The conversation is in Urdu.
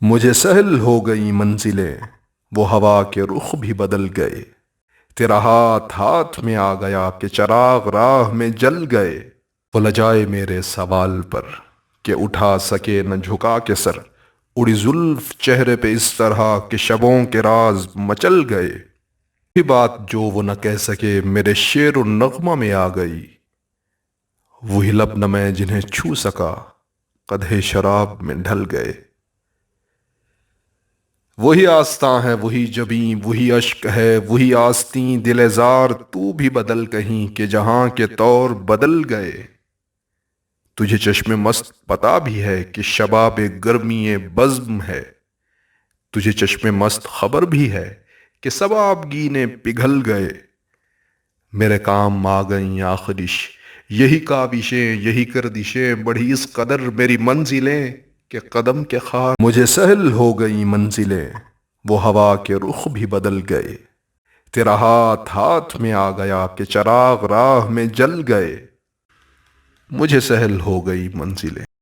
مجھے سہل ہو گئی منزلیں، وہ ہوا کے رخ بھی بدل گئے۔ تیرا ہاتھ میں آ گیا کہ چراغ راہ میں جل گئے۔ وہ لجائے میرے سوال پر کہ اٹھا سکے نہ جھکا کے سر، اڑی زلف چہرے پہ اس طرح کہ شبوں کے راز مچل گئے۔ وہی بات جو وہ نہ کہہ سکے میرے شعر و نغمہ میں آ گئی، وہی لب نہ میں جنہیں چھو سکا قدح شراب میں ڈھل گئے۔ وہی آستاں ہے وہی جبیں وہی اشک ہے وہی آستین، دل زار تو بھی بدل کہیں کہ جہاں کے طور بدل گئے۔ تجھے چشم مست پتا بھی ہے کہ شباب گرمی بزم ہے، تجھے چشم مست خبر بھی ہے کہ سب آبگینے پگھل گئے۔ میرے کام آ گئیں آخرش یہی کاوشیں یہی گردشیں، بڑھی اس قدر میری منزلیں کہ قدم کے خار مجھے سہل ہو گئی منزلیں، وہ ہوا کے رخ بھی بدل گئے۔ تیرا ہاتھ میں آ گیا کہ چراغ راہ میں جل گئے۔ مجھے سہل ہو گئی منزلیں۔